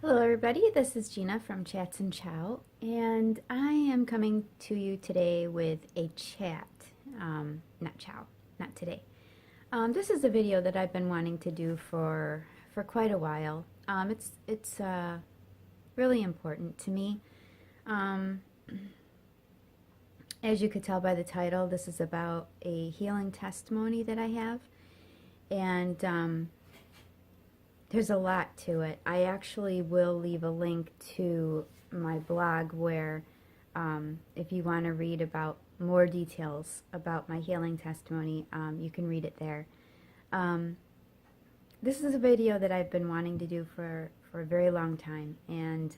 Hello everybody, this is Gina from Chats and Chow, and I am coming to you today with a chat, not chow, not today. This is a video that I've been wanting to do for quite a while. It's really important to me. As you could tell by the title, this is about a healing testimony that I have, and there's a lot to it. I actually will leave a link to my blog where if you want to read about more details about my healing testimony, you can read it there. This is a video that I've been wanting to do for a very long time, and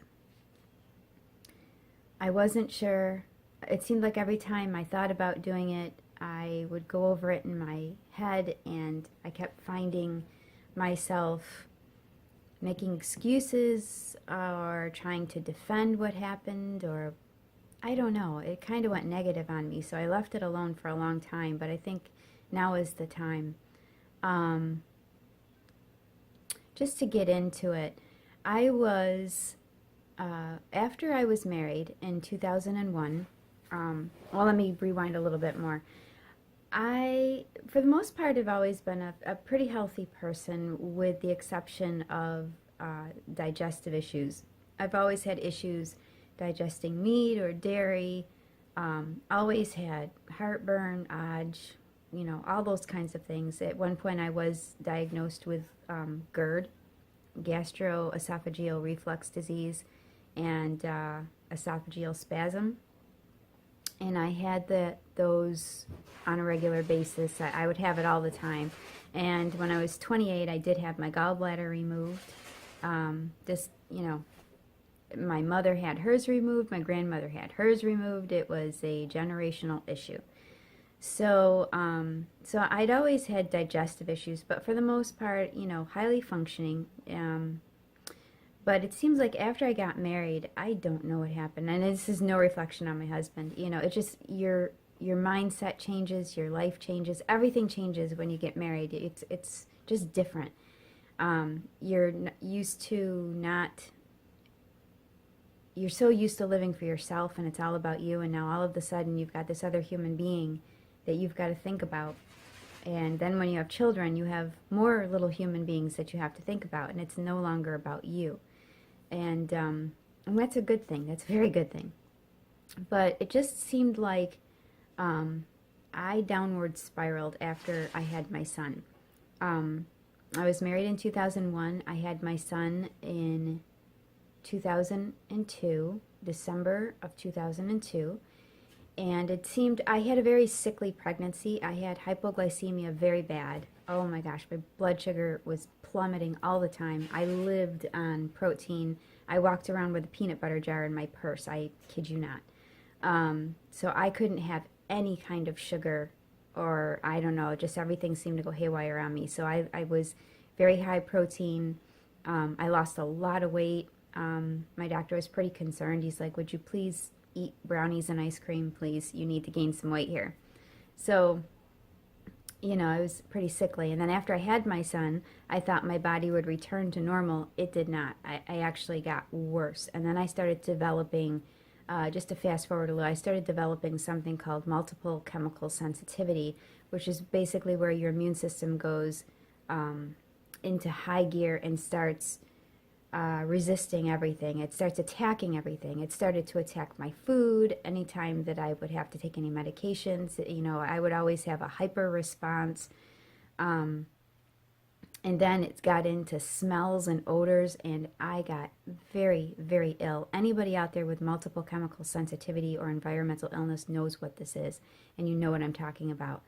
I wasn't sure. It seemed like every time I thought about doing it, I would go over it in my head, and I kept finding myself making excuses or trying to defend what happened, or I don't know. It kind of went negative on me, so I left it alone for a long time, but I think now is the time. Just to get into it, I was, after I was married in 2001, well, let me rewind a little bit more. For the most part, have always been a pretty healthy person, with the exception of digestive issues. I've always had issues digesting meat or dairy, always had heartburn, all those kinds of things. At one point, I was diagnosed with GERD, gastroesophageal reflux disease, and esophageal spasm. And I had those on a regular basis. I would have it all the time. And when I was 28, I did have my gallbladder removed. My mother had hers removed. My grandmother had hers removed. It was a generational issue. So I'd always had digestive issues, but for the most part, highly functioning. But it seems like after I got married, I don't know what happened. And this is no reflection on my husband. It just, your mindset changes, your life changes, everything changes when you get married. It's just different. You're so used to living for yourself, and it's all about you, and now all of a sudden you've got this other human being that you've got to think about. And then when you have children, you have more little human beings that you have to think about, and it's no longer about you. And that's a good thing. That's a very good thing. But it just seemed like I downward spiraled after I had my son. I was married in 2001. I had my son in 2002, December of 2002. And it seemed I had a very sickly pregnancy. I had hypoglycemia very bad. Oh my gosh, my blood sugar was plummeting all the time. I lived on protein. I walked around with a peanut butter jar in my purse. I kid you not. So I couldn't have any kind of sugar, or I don't know, just everything seemed to go haywire on me. So I was very high protein. I lost a lot of weight. My doctor was pretty concerned. He's like, would you please eat brownies and ice cream, please? You need to gain some weight here. So, I was pretty sickly. And then after I had my son, I thought my body would return to normal. It did not. I actually got worse. And then I started developing, just to fast forward a little, I started developing something called multiple chemical sensitivity, which is basically where your immune system goes into high gear and starts resisting everything. It starts attacking everything. It started to attack my food. Anytime that I would have to take any medications, I would always have a hyper response. And then it got into smells and odors, and I got very, very ill. Anybody out there with multiple chemical sensitivity or environmental illness knows what this is, and you know what I'm talking about.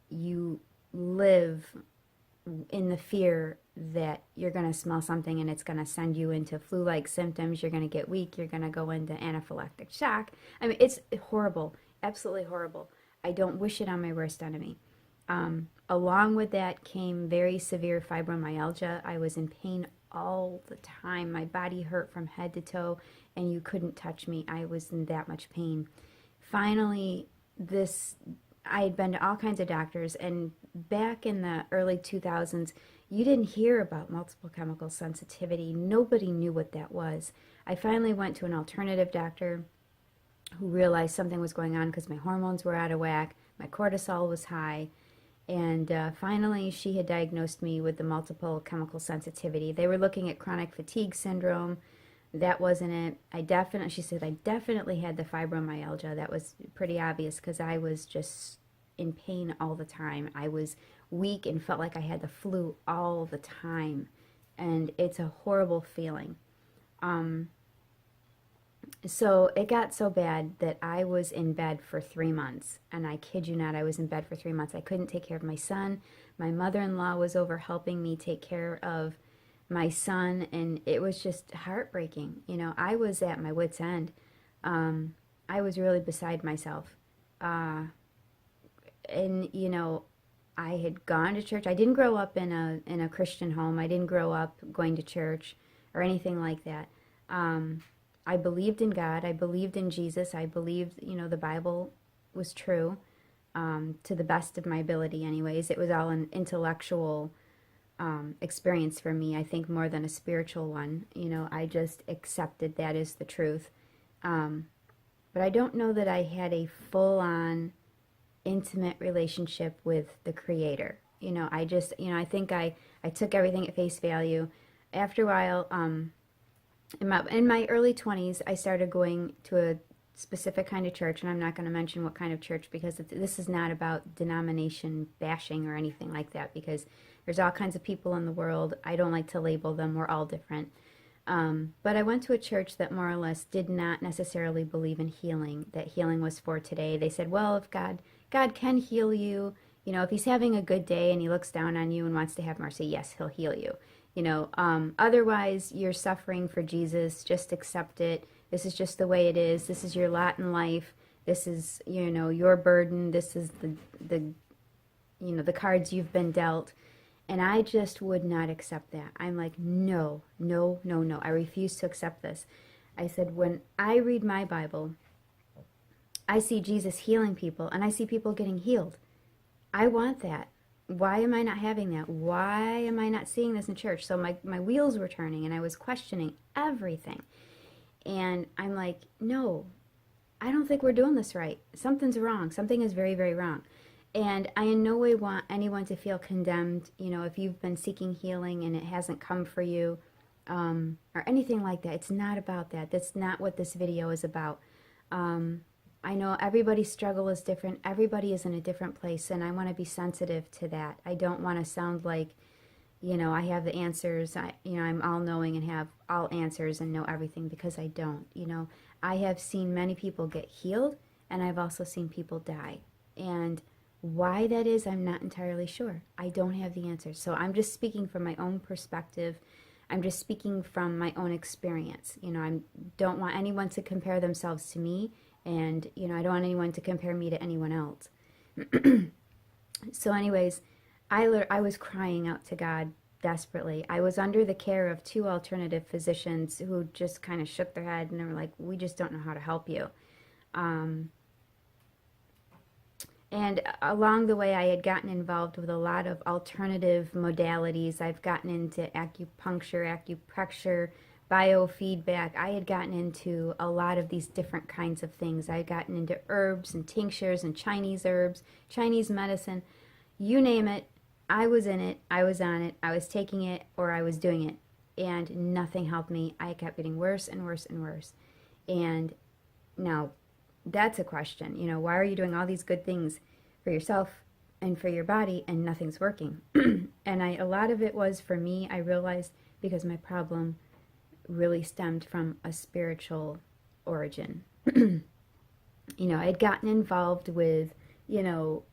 You live in the fear that you're going to smell something and it's going to send you into flu-like symptoms. You're going to get weak. You're going to go into anaphylactic shock. I mean, it's horrible, absolutely horrible. I don't wish it on my worst enemy. Along with that came very severe fibromyalgia. I was in pain all the time. My body hurt from head to toe, and you couldn't touch me. I was in that much pain. Finally, I had been to all kinds of doctors, and back in the early 2000s, you didn't hear about multiple chemical sensitivity. Nobody knew what that was. I finally went to an alternative doctor who realized something was going on because my hormones were out of whack, my cortisol was high, and finally she had diagnosed me with the multiple chemical sensitivity. They were looking at chronic fatigue syndrome. That wasn't it. She said I definitely had the fibromyalgia. That was pretty obvious because I was just in pain all the time. I was weak and felt like I had the flu all the time. And it's a horrible feeling. So it got so bad that I was in bed for 3 months. And I kid you not, I was in bed for 3 months. I couldn't take care of my son. My mother-in-law was over helping me take care of my son, and it was just heartbreaking. You know, I was at my wit's end. I was really beside myself. And, you know, I had gone to church. I didn't grow up in a Christian home. I didn't grow up going to church or anything like that. I believed in God. I believed in Jesus. I believed, you know, the Bible was true, to the best of my ability anyways. It was all an intellectual experience for me, I think, more than a spiritual one. You know, I just accepted that as the truth. But I don't know that I had a full-on intimate relationship with the Creator. You know, I just, you know, I think I took everything at face value. After a while, in my early 20s, I started going to a specific kind of church, and I'm not going to mention what kind of church because this is not about denomination bashing or anything like that, because there's all kinds of people in the world. I don't like to label them. We're all different. But I went to a church that more or less did not necessarily believe in healing, that healing was for today. They said, well, if God can heal you, you know, if he's having a good day and he looks down on you and wants to have mercy, yes, he'll heal you. You know, otherwise you're suffering for Jesus. Just accept it. This is just the way it is. This is your lot in life. This is, you know, your burden. This is the you know, the cards you've been dealt. And I just would not accept that. I'm like, no, no, no, no. I refuse to accept this. I said, when I read my Bible, I see Jesus healing people, and I see people getting healed. I want that. Why am I not having that? Why am I not seeing this in church? So my wheels were turning, and I was questioning everything. And I'm like, no, I don't think we're doing this right. Something's wrong. Something is very, very wrong. And I in no way want anyone to feel condemned, you know, if you've been seeking healing and it hasn't come for you, or anything like that. It's not about that. That's not what this video is about. I know everybody's struggle is different. Everybody is in a different place, and I want to be sensitive to that. I don't want to sound like, you know, I have the answers. You know, I'm all-knowing and have all answers and know everything, because I don't. You know, I have seen many people get healed, and I've also seen people die. And why that is, I'm not entirely sure. I don't have the answers. So I'm just speaking from my own perspective. I'm just speaking from my own experience. You know, I don't want anyone to compare themselves to me, and, you know, I don't want anyone to compare me to anyone else. So anyways, I was crying out to God desperately. I was under the care of 2 alternative physicians who just kind of shook their head, and they were like, we just don't know how to help you. And along the way, I had gotten involved with a lot of alternative modalities. I've gotten into acupuncture, acupressure, biofeedback. I had gotten into a lot of these different kinds of things. I had gotten into herbs and tinctures and Chinese herbs, Chinese medicine. You name it, I was in it, I was on it, I was taking it, or I was doing it. And nothing helped me. I kept getting worse and worse and worse. And now, that's a question. You know, why are you doing all these good things for yourself and for your body and nothing's working? And a lot of it was, for me, I realized, because my problem really stemmed from a spiritual origin. You know, I had gotten involved with, you know,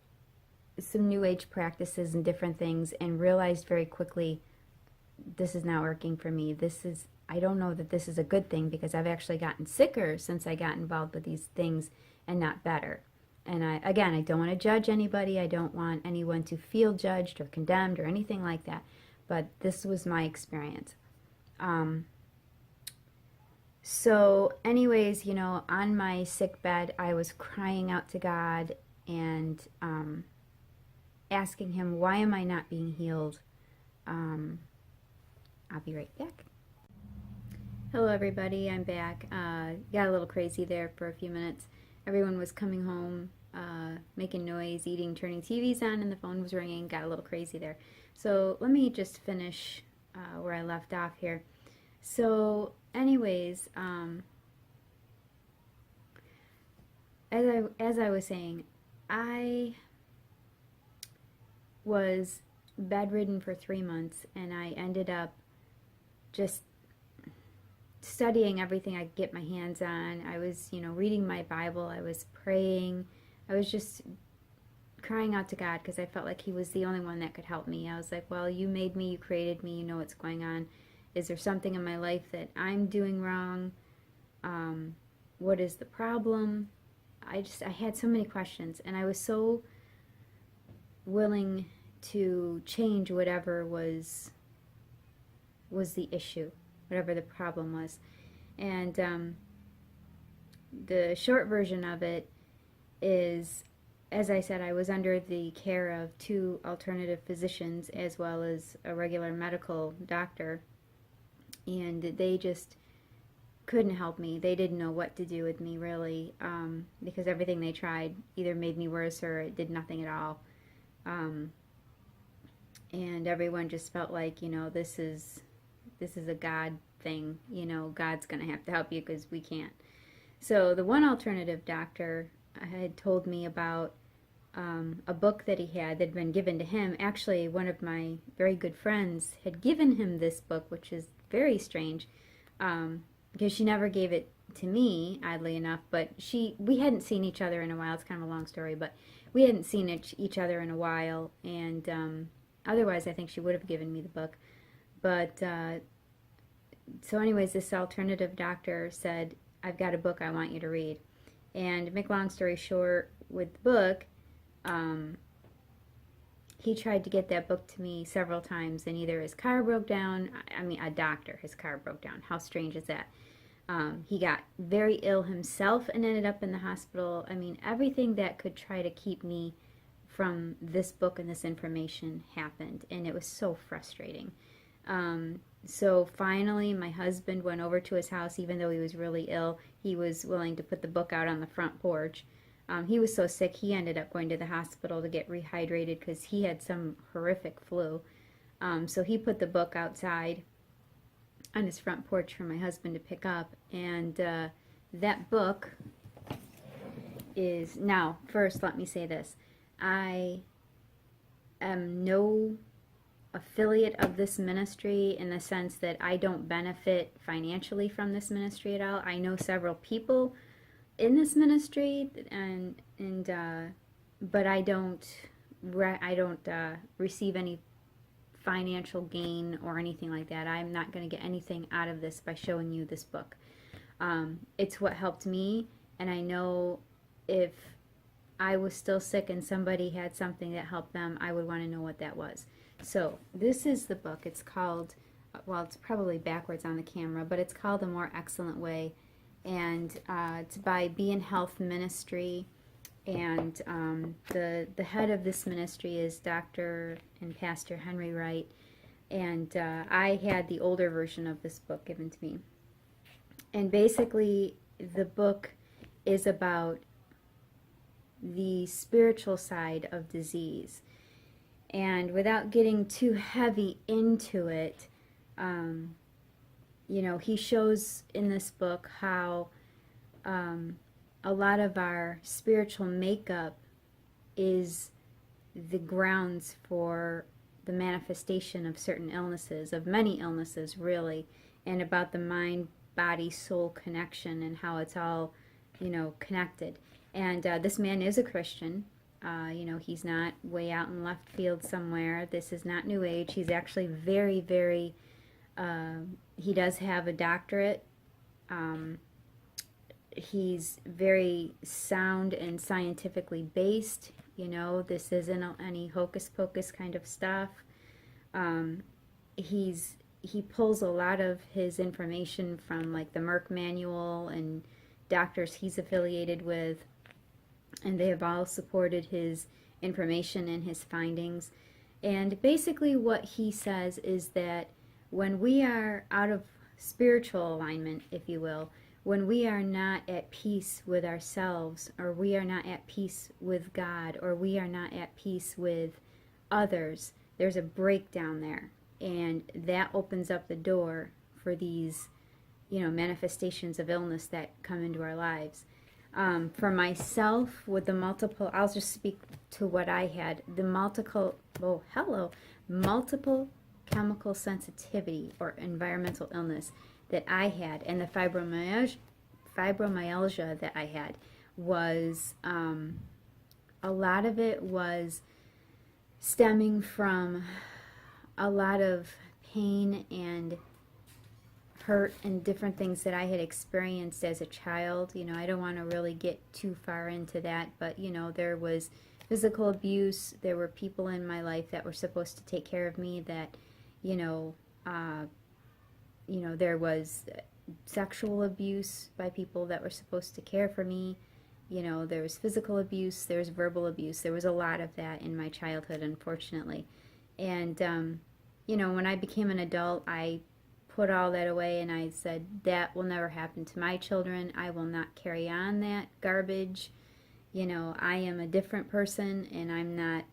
some New Age practices and different things, and realized very quickly, this is not working for me. I don't know that this is a good thing, because I've actually gotten sicker since I got involved with these things and not better. And I don't want to judge anybody. I don't want anyone to feel judged or condemned or anything like that. But this was my experience. So anyways, you know, on my sick bed, I was crying out to God and asking him, why am I not being healed? I'll be right back. Hello everybody, I'm back. Got a little crazy there for a few minutes. Everyone was coming home, making noise, eating, turning TVs on, and the phone was ringing. Got a little crazy there. So let me just finish where I left off here. So anyways, as I was saying, I was bedridden for 3 months, and I ended up just studying everything I could get my hands on. I was, reading my Bible. I was praying. I was just crying out to God because I felt like He was the only one that could help me. I was like, well, you made me, you created me, you know what's going on. Is there something in my life that I'm doing wrong? What is the problem? I had so many questions, and I was so willing to change whatever was the issue, whatever the problem was. And the short version of it is, as I said, I was under the care of 2 alternative physicians as well as a regular medical doctor, and they just couldn't help me. They didn't know what to do with me, really, because everything they tried either made me worse or it did nothing at all. And everyone just felt like, this is a God thing. God's going to have to help you because we can't. So the one alternative doctor had told me about a book that he had been given to him. Actually, one of my very good friends had given him this book, which is very strange, because she never gave it to me, oddly enough, but we hadn't seen each other in a while. It's kind of a long story, but we hadn't seen each other in a while, and otherwise I think she would have given me the book. But so anyways, this alternative doctor said, I've got a book I want you to read. And make long story short, with the book, he tried to get that book to me several times, and either his car broke down, his car broke down. How strange is that? He got very ill himself and ended up in the hospital. Everything that could try to keep me from this book and this information happened, and it was so frustrating. So finally, my husband went over to his house. Even though he was really ill, he was willing to put the book out on the front porch. He was so sick, he ended up going to the hospital to get rehydrated because he had some horrific flu. So he put the book outside on his front porch for my husband to pick up. And that book is, now, first let me say this. I am no affiliate of this ministry in the sense that I don't benefit financially from this ministry at all. I know several people in this ministry, but I don't receive any financial gain or anything like that. I'm not going to get anything out of this by showing you this book. It's what helped me, and I know if I was still sick and somebody had something that helped them, I would want to know what that was. So this is the book. It's called, well, it's probably backwards on the camera, but it's called A More Excellent Way, and it's by Be in Health Ministry, and the head of this ministry is Dr. and Pastor Henry Wright, and I had the older version of this book given to me. And basically the book is about the spiritual side of disease. And without getting too heavy into it, he shows in this book how a lot of our spiritual makeup is the grounds for the manifestation of certain illnesses, of many illnesses really, and about the mind, body, soul connection and how it's all, connected. And this man is a Christian. He's not way out in left field somewhere. This is not New Age. He's actually very, very, he does have a doctorate. He's very sound and scientifically based. This isn't any hocus pocus kind of stuff. He pulls a lot of his information from like the Merck manual and doctors he's affiliated with, and they have all supported his information and his findings. And basically what he says is that when we are out of spiritual alignment, if you will, when we are not at peace with ourselves, or we are not at peace with God, or we are not at peace with others, there's a breakdown there. And that opens up the door for these, manifestations of illness that come into our lives. For myself, with the multiple, I'll just speak to what I had. The multiple chemical sensitivity or environmental illness that I had, and the fibromyalgia that I had was, a lot of it was stemming from a lot of pain and hurt and different things that I had experienced as a child. I don't want to really get too far into that, but there was physical abuse. There were people in my life that were supposed to take care of me that, there was sexual abuse by people that were supposed to care for me. There was physical abuse, there was verbal abuse. There was a lot of that in my childhood, unfortunately. And, when I became an adult, I put all that away and I said, that will never happen to my children. I will not carry on that garbage. I am a different person, and I'm not,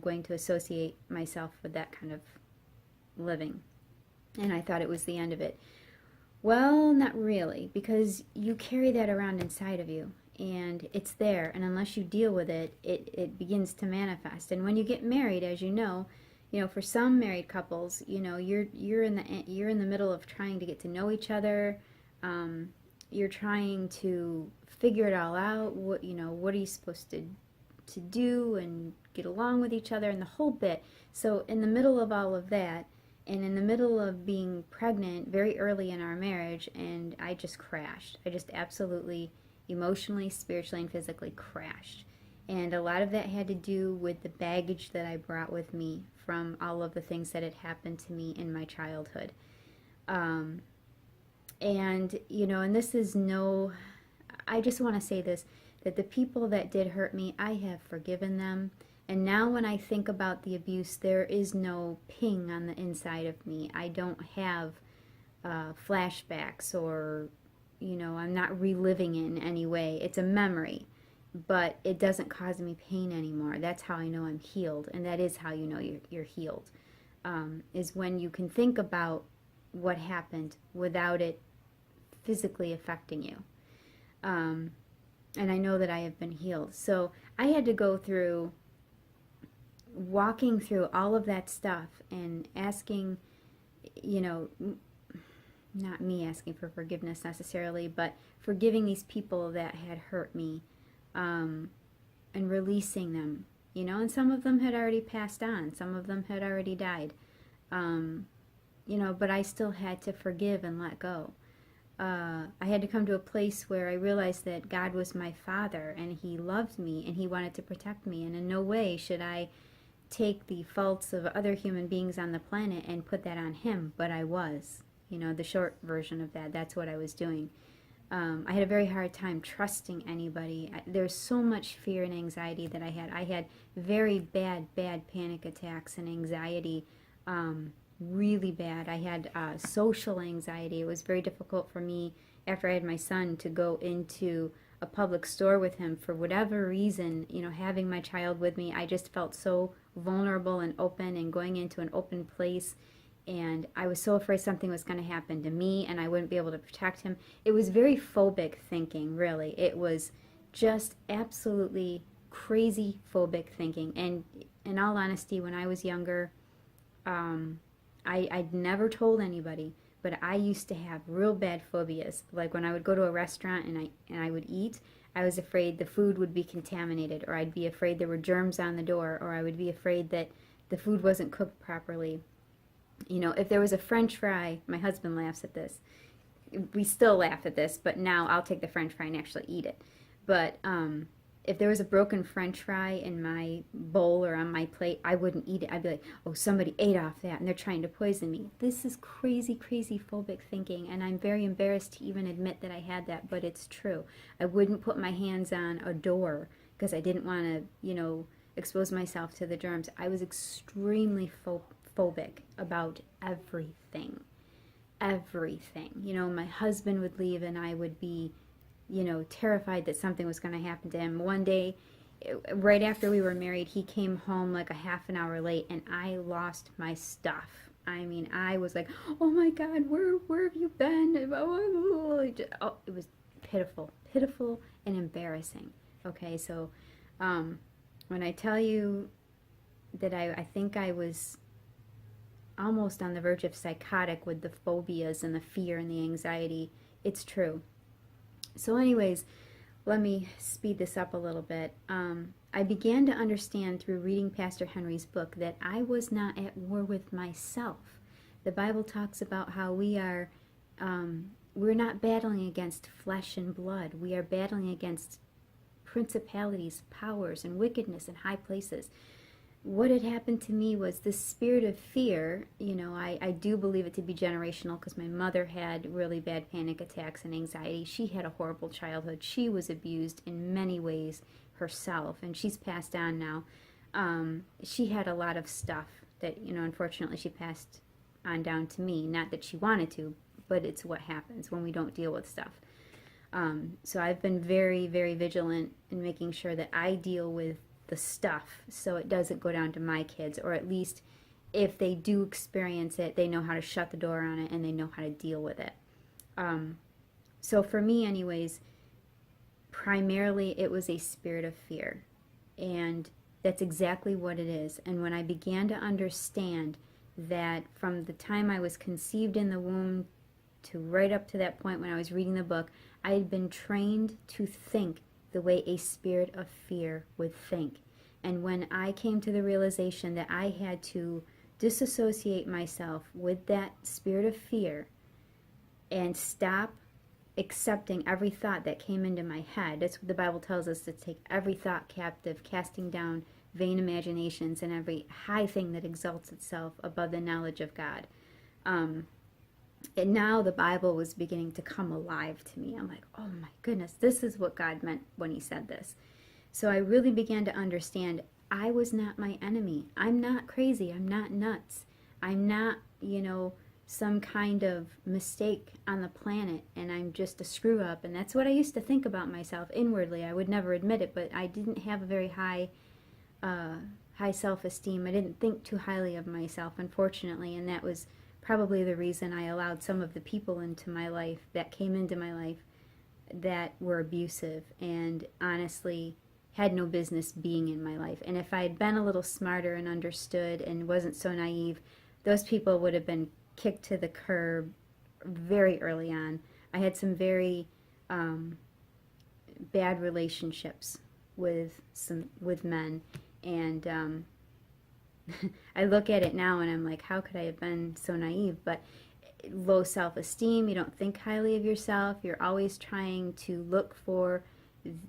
going to associate myself with that kind of living. And I thought it was the end of it. Well, not really, because you carry that around inside of you, and it's there, and unless you deal with it, it begins to manifest. And when you get married, as for some married couples, you're in the middle of trying to get to know each other. You're trying to figure it all out. What are you supposed to do and get along with each other and the whole bit. So in the middle of all of that, and in the middle of being pregnant very early in our marriage, and I just crashed. I just absolutely emotionally, spiritually, and physically crashed. And a lot of that had to do with the baggage that I brought with me from all of the things that had happened to me in my childhood. And, and this is I just want to say this, that the people that did hurt me, I have forgiven them. And now when I think about the abuse, there is no ping on the inside of me. I don't have flashbacks or, I'm not reliving it in any way. It's a memory, but it doesn't cause me pain anymore. That's how I know I'm healed, and that is how you know you're healed, is when you can think about what happened without it physically affecting you. And I know that I have been healed. So I had to go through walking through all of that stuff and asking, not me asking for forgiveness necessarily, but forgiving these people that had hurt me, and releasing them, and some of them had already passed on, some of them had already died, but I still had to forgive and let go. I had to come to a place where I realized that God was my Father, and He loved me, and He wanted to protect me, and in no way should I take the faults of other human beings on the planet and put that on Him, but I was. The short version of that, that's what I was doing. I had a very hard time trusting anybody. There's so much fear and anxiety that I had. I had very bad panic attacks and anxiety, really bad. I had social anxiety. It was very difficult for me after I had my son to go into a public store with him for whatever reason. Having my child with me, I just felt so vulnerable and open, and going into an open place, and I was so afraid something was going to happen to me and I wouldn't be able to protect him. It was very phobic thinking, really. It was just absolutely crazy phobic thinking. And in all honesty, when I was younger, I'd never told anybody, but I used to have real bad phobias. Like when I would go to a restaurant and I would eat, I was afraid the food would be contaminated, or I'd be afraid there were germs on the door, or I would be afraid that the food wasn't cooked properly. If there was a French fry, my husband laughs at this. We still laugh at this, but now I'll take the French fry and actually eat it. But if there was a broken French fry in my bowl or on my plate, I wouldn't eat it. I'd be like, oh, somebody ate off that and they're trying to poison me. This is crazy phobic thinking, and I'm very embarrassed to even admit that I had that, but it's true. I wouldn't put my hands on a door because I didn't want to, expose myself to the germs. I was extremely phobic about everything. Everything. You know, my husband would leave and I would be, you know, terrified that something was going to happen to him. One day, right after we were married, he came home like a half an hour late and I lost my stuff. I mean, I was like, oh my God, where have you been? Oh, it was pitiful and embarrassing. Okay, so when I tell you that I think I was almost on the verge of psychotic with the phobias and the fear and the anxiety, it's true. So anyways, let me speed this up a little bit. I began to understand through reading Pastor Henry's book that I was not at war with myself. The Bible talks about how we're not battling against flesh and blood. We are battling against principalities, powers, and wickedness in high places. What had happened to me was this spirit of fear. You know, I do believe it to be generational because my mother had really bad panic attacks and anxiety. She had a horrible childhood. She was abused in many ways herself, and she's passed on now. She had a lot of stuff that, you know, unfortunately she passed on down to me. Not that she wanted to, but it's what happens when we don't deal with stuff. So I've been very, very vigilant in making sure that I deal with the stuff so it doesn't go down to my kids, or at least if they do experience it, they know how to shut the door on it and they know how to deal with it. So for me anyways, primarily it was a spirit of fear, and that's exactly what it is. And when I began to understand that from the time I was conceived in the womb to right up to that point when I was reading the book, I had been trained to think the way a spirit of fear would think. And when I came to the realization that I had to disassociate myself with that spirit of fear and stop accepting every thought that came into my head. That's what the Bible tells us, to take every thought captive, casting down vain imaginations and every high thing that exalts itself above the knowledge of God. And now the Bible was beginning to come alive to me. I'm like, oh my goodness, this is what God meant when he said this. So I really began to understand I was not my enemy. I'm not crazy. I'm not nuts. I'm not, you know, some kind of mistake on the planet, and I'm just a screw up. And that's what I used to think about myself inwardly. I would never admit it, but I didn't have a very high self-esteem. I didn't think too highly of myself, unfortunately, and that was probably the reason I allowed some of the people into my life that came into my life that were abusive and honestly had no business being in my life. And if I had been a little smarter and understood and wasn't so naive, those people would have been kicked to the curb very early on. I had some very bad relationships with men, and I look at it now and I'm like, how could I have been so naive? But low self-esteem, you don't think highly of yourself, you're always trying to look for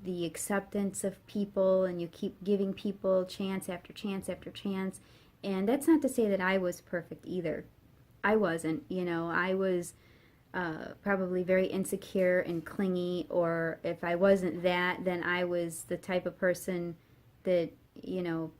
the acceptance of people, and you keep giving people chance after chance after chance. And that's not to say that I was perfect either. I wasn't, you know, I was probably very insecure and clingy, or if I wasn't that, then I was the type of person that, you know,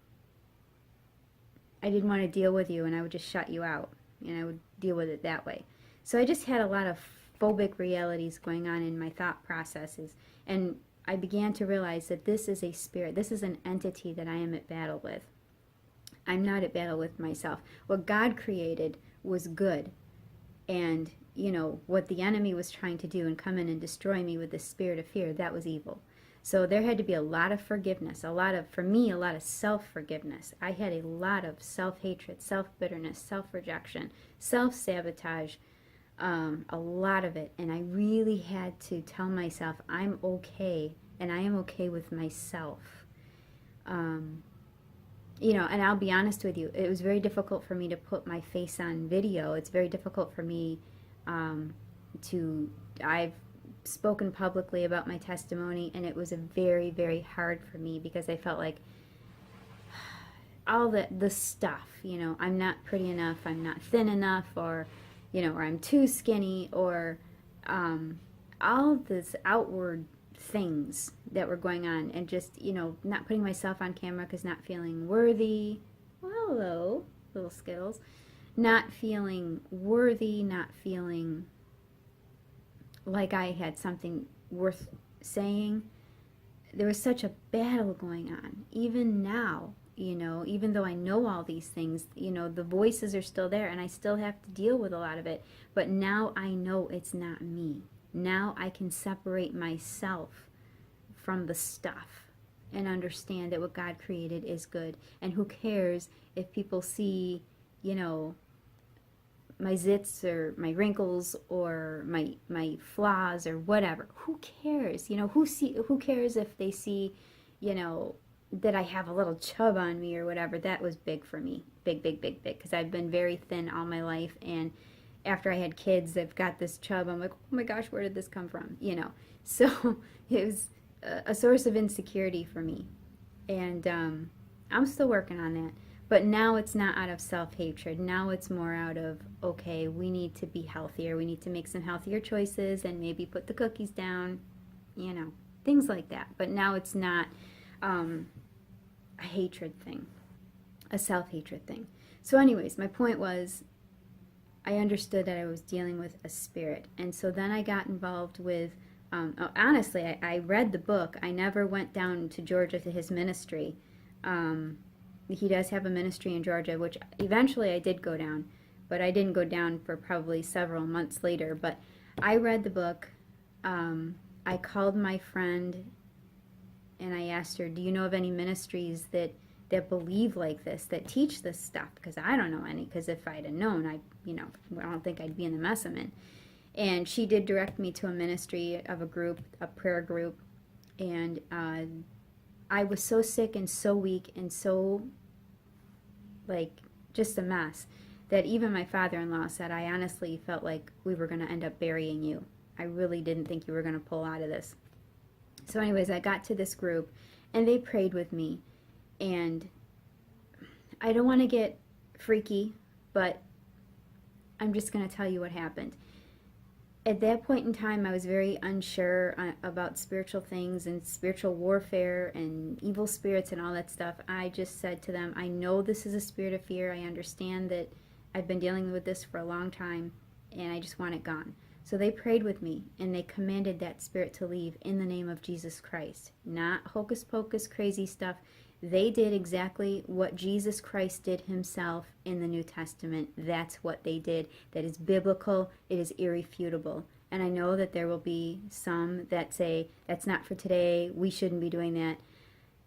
I didn't want to deal with you and I would just shut you out, and I would deal with it that way. So I just had a lot of phobic realities going on in my thought processes, and I began to realize that this is a spirit, this is an entity that I am at battle with. I'm not at battle with myself. What God created was good, and you know, what the enemy was trying to do and come in and destroy me with the spirit of fear, that was evil. So there had to be a lot of forgiveness, for me, a lot of self-forgiveness. I had a lot of self-hatred, self-bitterness, self-rejection, self-sabotage, a lot of it. And I really had to tell myself, I'm okay, and I am okay with myself. You know, and I'll be honest with you, it was very difficult for me to put my face on video. It's very difficult for me I've spoken publicly about my testimony, and it was a very, very hard for me because I felt like all the stuff, you know, I'm not pretty enough, I'm not thin enough, or, you know, or I'm too skinny, or all this outward things that were going on, and just, not putting myself on camera because not feeling worthy. Well, hello, little skills. Not feeling worthy, not feeling like I had something worth saying. There was such a battle going on. Even now, even though I know all these things, the voices are still there and I still have to deal with a lot of it. But now I know it's not me. Now I can separate myself from the stuff and understand that what God created is good. And who cares if people see, my zits or my wrinkles or my flaws or whatever. Who cares? Who cares if they see, that I have a little chub on me or whatever. That was big for me. Big, big, big, big. Because I've been very thin all my life, and after I had kids, I've got this chub. I'm like, oh my gosh, where did this come from? So it was a source of insecurity for me. And I'm still working on that. But now it's not out of self-hatred. Now it's more out of, okay, we need to be healthier. We need to make some healthier choices and maybe put the cookies down, things like that. But now it's not a hatred thing, a self-hatred thing. So anyways, my point was, I understood that I was dealing with a spirit. And so then I got involved with, honestly, I read the book. I never went down to Georgia to his ministry. He does have a ministry in Georgia, which eventually I did go down, but I didn't go down for probably several months later. But I read the book. I called my friend and I asked her, do you know of any ministries that believe like this, that teach this stuff? Because I don't know any, because if I'd have known, I don't think I'd be in the mess I'm in. And she did direct me to a ministry of a prayer group. And I was so sick and so weak and so, just a mess, that even my father-in-law said, I honestly felt like we were going to end up burying you. I really didn't think you were going to pull out of this. So anyways, I got to this group, and they prayed with me. And I don't want to get freaky, but I'm just going to tell you what happened. At that point in time, I was very unsure about spiritual things and spiritual warfare and evil spirits and all that stuff. I just said to them, I know this is a spirit of fear. I understand that I've been dealing with this for a long time, and I just want it gone. So they prayed with me, and they commanded that spirit to leave in the name of Jesus Christ. Not hocus pocus crazy stuff. They did exactly what Jesus Christ did himself in the New Testament. That's what they did. That is biblical. It is irrefutable. And I know that there will be some that say, that's not for today. We shouldn't be doing that.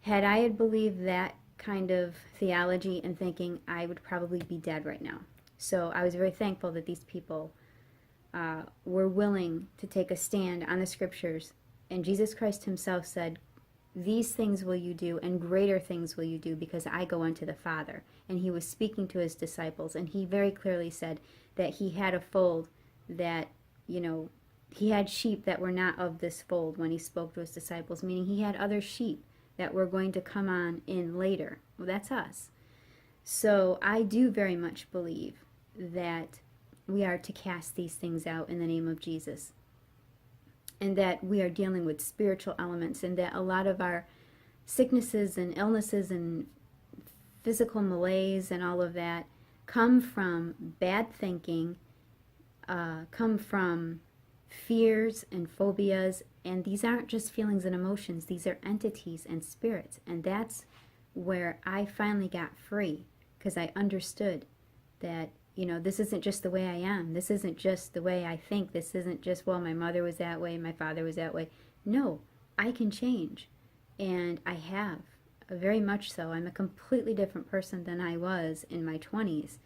Had I had believed that kind of theology and thinking, I would probably be dead right now. So I was very thankful that these people were willing to take a stand on the scriptures. And Jesus Christ himself said, these things will you do, and greater things will you do, because I go unto the Father. And he was speaking to his disciples, and he very clearly said that he had a fold that, he had sheep that were not of this fold when he spoke to his disciples, meaning he had other sheep that were going to come on in later. Well, that's us. So I do very much believe that we are to cast these things out in the name of Jesus. And that we are dealing with spiritual elements, and that a lot of our sicknesses and illnesses and physical malaise and all of that come from bad thinking, come from fears and phobias, and these aren't just feelings and emotions, these are entities and spirits. And that's where I finally got free, because I understood that this isn't just the way I am. This isn't just the way I think. This isn't just, well, my mother was that way, my father was that way. No, I can change. And I have, very much so. I'm a completely different person than I was in my 20s.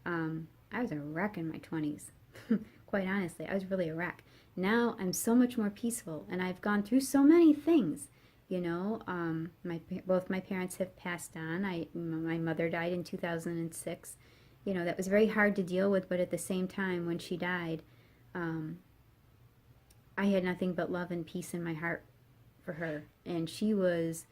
I was a wreck in my 20s. Quite honestly, I was really a wreck. Now I'm so much more peaceful, and I've gone through so many things. Both my parents have passed on. My mother died in 2006. That was very hard to deal with, but at the same time, when she died, I had nothing but love and peace in my heart for her. And she was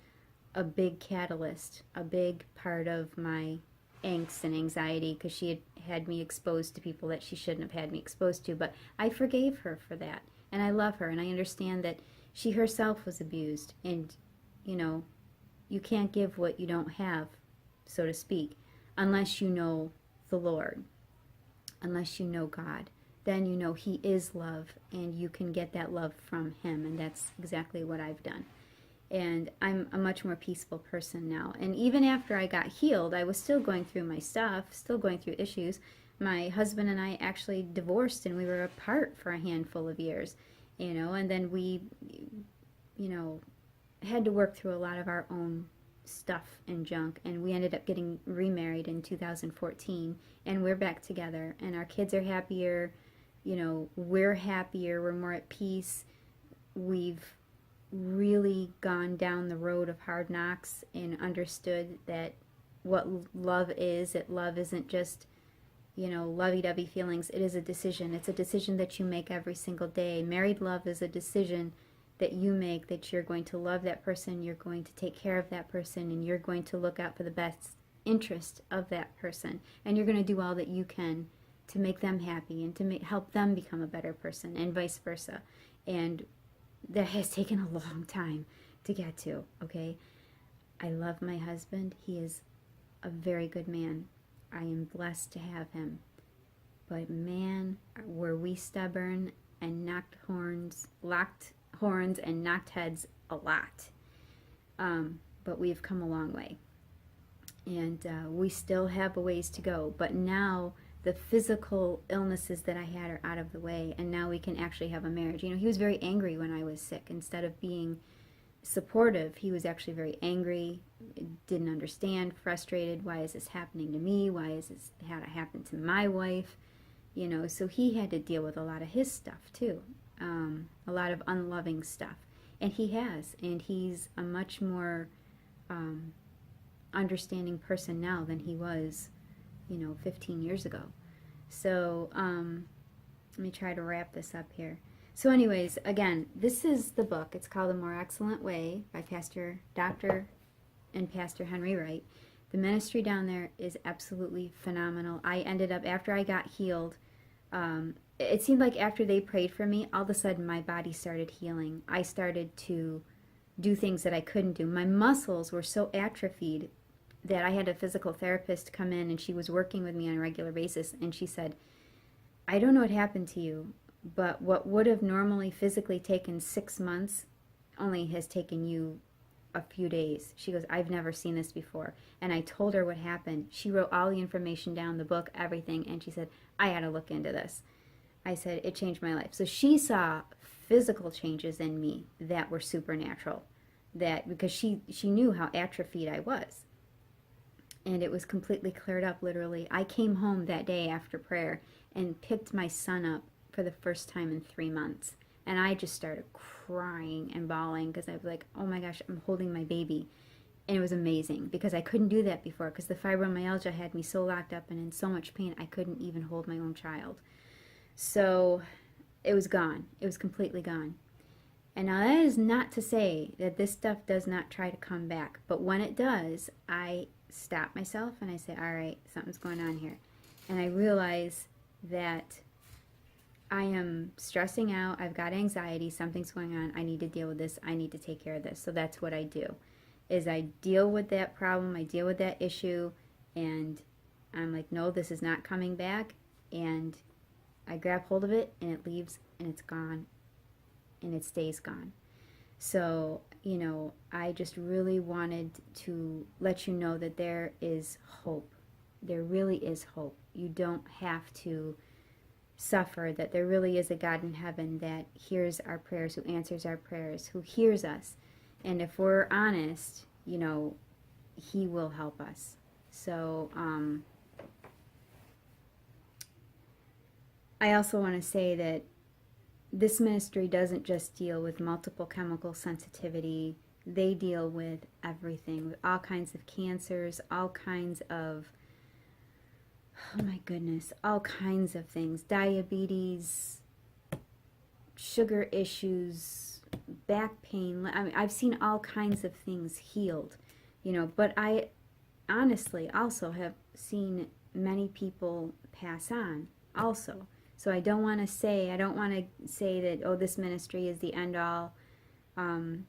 a big catalyst, a big part of my angst and anxiety, because she had me exposed to people that she shouldn't have had me exposed to. But I forgave her for that, and I love her, and I understand that She herself was abused, and, you know, you can't give what you don't have, so to speak, unless you know the Lord, unless you know God. Then you know He is love, and you can get that love from Him, and that's exactly what I've done. And I'm a much more peaceful person now. And even after I got healed, I was still going through my stuff, still going through issues. My husband and I actually divorced, and we were apart for a handful of years, you know, and then we, you know, had to work through a lot of our own stuff and junk, and we ended up getting remarried in 2014, and we're back together, and our kids are happier, you know, we're happier, we're more at peace. We've really gone down the road of hard knocks and understood that what love is, that love isn't just, you know, lovey-dovey feelings. It is a decision. It's a decision that you make every single day. Married love is a decision that you make, that you're going to love that person, you're going to take care of that person, and you're going to look out for the best interest of that person. And you're going to do all that you can to make them happy and to help them become a better person, and vice versa. And that has taken a long time to get to, okay? I love my husband. He is a very good man. I am blessed to have him. But man, were we stubborn and locked horns and knocked heads a lot. But we've come a long way. And we still have a ways to go. But now the physical illnesses that I had are out of the way, and now we can actually have a marriage. You know, he was very angry when I was sick. Instead of being supportive, he was actually very angry, didn't understand, frustrated. Why is this happening to me? Why is this had it happen to my wife? You know, so he had to deal with a lot of his stuff too, a lot of unloving stuff. And he has, and he's a much more understanding person now than he was, you know, 15 years ago. So let me try to wrap this up here. So anyways, again, this is the book. It's called The More Excellent Way by Dr. and Pastor Henry Wright. The ministry down there is absolutely phenomenal. I ended up, after I got healed, it seemed like after they prayed for me, all of a sudden my body started healing. I started to do things that I couldn't do. My muscles were so atrophied that I had a physical therapist come in, and she was working with me on a regular basis, and she said, I don't know what happened to you, but what would have normally physically taken 6 months only has taken you a few days. She goes, I've never seen this before. And I told her what happened. She wrote all the information down, the book, everything, and she said, I had to look into this. I said, it changed my life. So she saw physical changes in me that were supernatural, that because she knew how atrophied I was. And it was completely cleared up, literally. I came home that day after prayer and picked my son up for the first time in 3 months. And I just started crying and bawling because I was like, oh my gosh, I'm holding my baby. And it was amazing because I couldn't do that before because the fibromyalgia had me so locked up and in so much pain I couldn't even hold my own child. So it was gone. It was completely gone. And now that is not to say that this stuff does not try to come back. But when it does, I stop myself and I say, all right, something's going on here. And I realize that I am stressing out, I've got anxiety, something's going on, I need to deal with this, I need to take care of this. So that's what I do, is I deal with that problem, I deal with that issue, and I'm like, no, this is not coming back, and I grab hold of it, and it leaves, and it's gone, and it stays gone. So, you know, I just really wanted to let you know that there is hope. There really is hope. You don't have to suffer, that there really is a God in heaven that hears our prayers, who answers our prayers, who hears us. And if we're honest, you know, He will help us. So, I also want to say that this ministry doesn't just deal with multiple chemical sensitivity. They deal with everything, with all kinds of cancers, all kinds of, oh my goodness, all kinds of things. Diabetes, sugar issues, back pain. I mean, I've seen all kinds of things healed, you know, but I honestly also have seen many people pass on also. So I don't want to say that, oh, this ministry is the end all Um,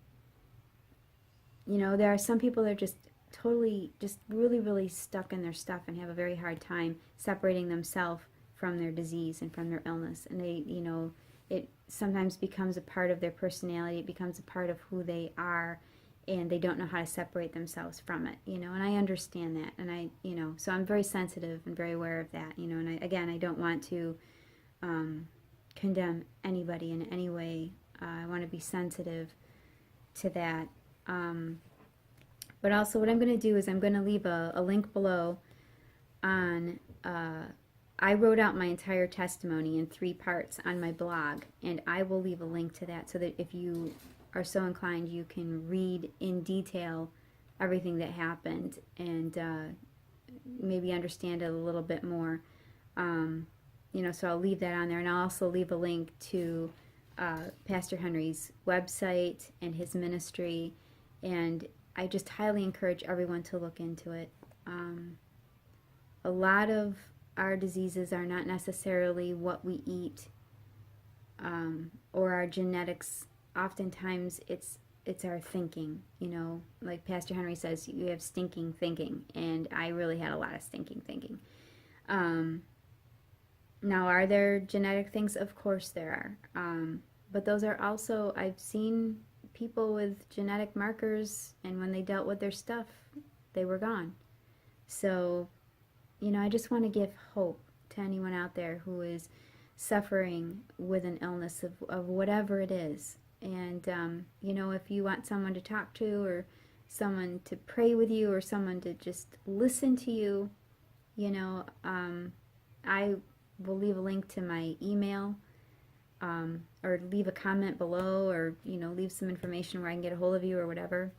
you know, there are some people that are just totally, just really, really stuck in their stuff and have a very hard time separating themselves from their disease and from their illness. And they, you know, it sometimes becomes a part of their personality. It becomes a part of who they are, and they don't know how to separate themselves from it, you know, and I understand that. And I, you know, so I'm very sensitive and very aware of that, you know, and again, I don't want to condemn anybody in any way. I want to be sensitive to that. But also what I'm going to do is I'm going to leave a link below on, I wrote out my entire testimony in 3 parts on my blog, and I will leave a link to that so that if you are so inclined, you can read in detail everything that happened and maybe understand it a little bit more. You know, so I'll leave that on there, and I'll also leave a link to Pastor Henry's website and his ministry, and I just highly encourage everyone to look into it. A lot of our diseases are not necessarily what we eat or our genetics. Oftentimes it's our thinking, you know, like Pastor Henry says, you have stinking thinking, and I really had a lot of stinking thinking. Now, are there genetic things? Of course there are. But those are also, I've seen people with genetic markers, and when they dealt with their stuff, they were gone. So, you know, I just want to give hope to anyone out there who is suffering with an illness of whatever it is. And, you know, if you want someone to talk to, or someone to pray with you, or someone to just listen to you, you know, I will leave a link to my email, or leave a comment below, or, you know, leave some information where I can get a hold of you or whatever.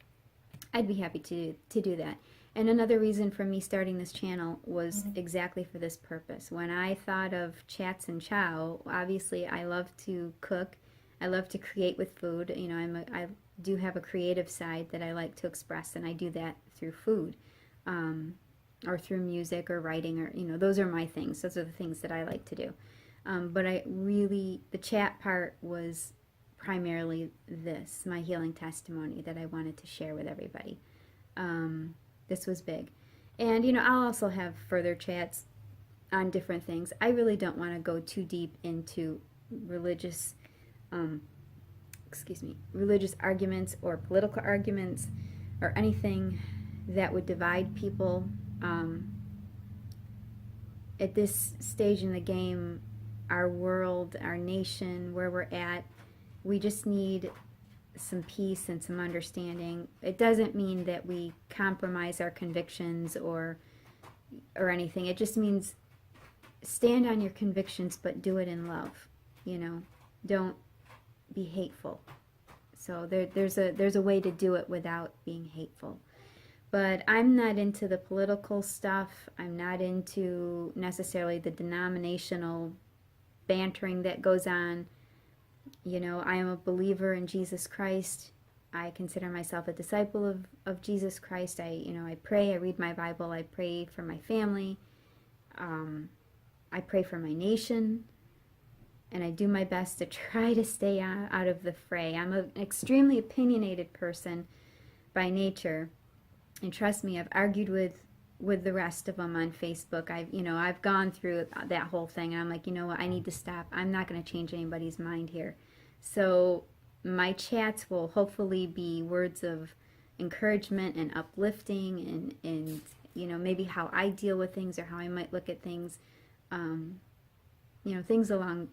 I'd be happy to do that. And another reason for me starting this channel was exactly for this purpose. When I thought of Chats and Chow, obviously I love to cook. I love to create with food. You know, I do have a creative side that I like to express, and I do that through food, or through music or writing, or, you know, those are my things. Those are the things that I like to do. But the chat part was primarily this, my healing testimony that I wanted to share with everybody. This was big. And, you know, I'll also have further chats on different things. I really don't want to go too deep into religious, religious arguments or political arguments or anything that would divide people. At this stage in the game, our world, our nation, where we're at, we just need some peace and some understanding. It doesn't mean that we compromise our convictions or anything. It just means stand on your convictions, but do it in love. You know, don't be hateful. So there's a way to do it without being hateful. But I'm not into the political stuff. I'm not into necessarily the denominational bantering that goes on. You know, I am a believer in Jesus Christ. I consider myself a disciple of Jesus Christ. I pray, I read my Bible, I pray for my family, I pray for my nation, and I do my best to try to stay out of the fray. I'm an extremely opinionated person by nature, and trust me, I've argued with the rest of them on Facebook. I've gone through that whole thing, and I'm like, you know what, I need to stop. I'm not going to change anybody's mind here. So my chats will hopefully be words of encouragement and uplifting, and you know, maybe how I deal with things or how I might look at things, you know, things along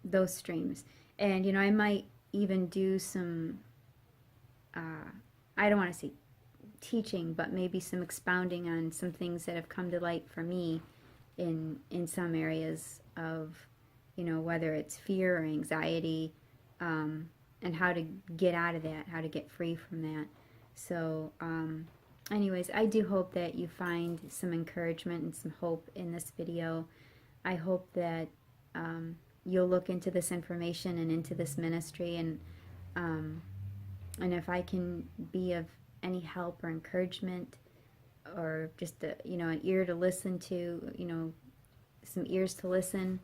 those streams. And you know, I might even do some I don't want to say teaching, but maybe some expounding on some things that have come to light for me in some areas of, you know, whether it's fear or anxiety, and how to get out of that, how to get free from that. So anyways, I do hope that you find some encouragement and some hope in this video. I hope that you'll look into this information and into this ministry, and if I can be of any help or encouragement, or just you know, an ear to listen to, you know, some ears to listen,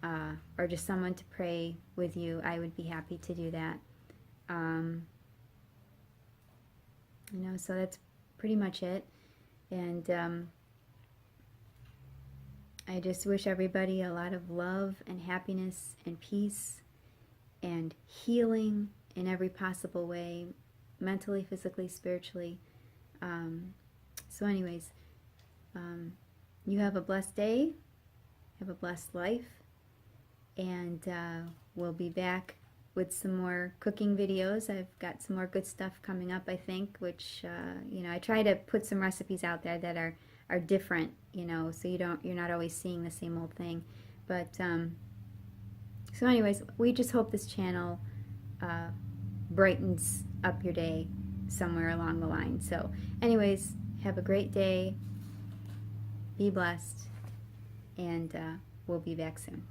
or just someone to pray with you, I would be happy to do that. You know, so that's pretty much it. And I just wish everybody a lot of love and happiness and peace and healing in every possible way, mentally, physically, spiritually. So anyways, you have a blessed day, have a blessed life, and we'll be back with some more cooking videos. I've got some more good stuff coming up, I think, which, you know, I try to put some recipes out there that are different, you know, so you're not always seeing the same old thing. But, so anyways, we just hope this channel brightens up your day somewhere along the line. So anyways, have a great day, be blessed, and we'll be back soon.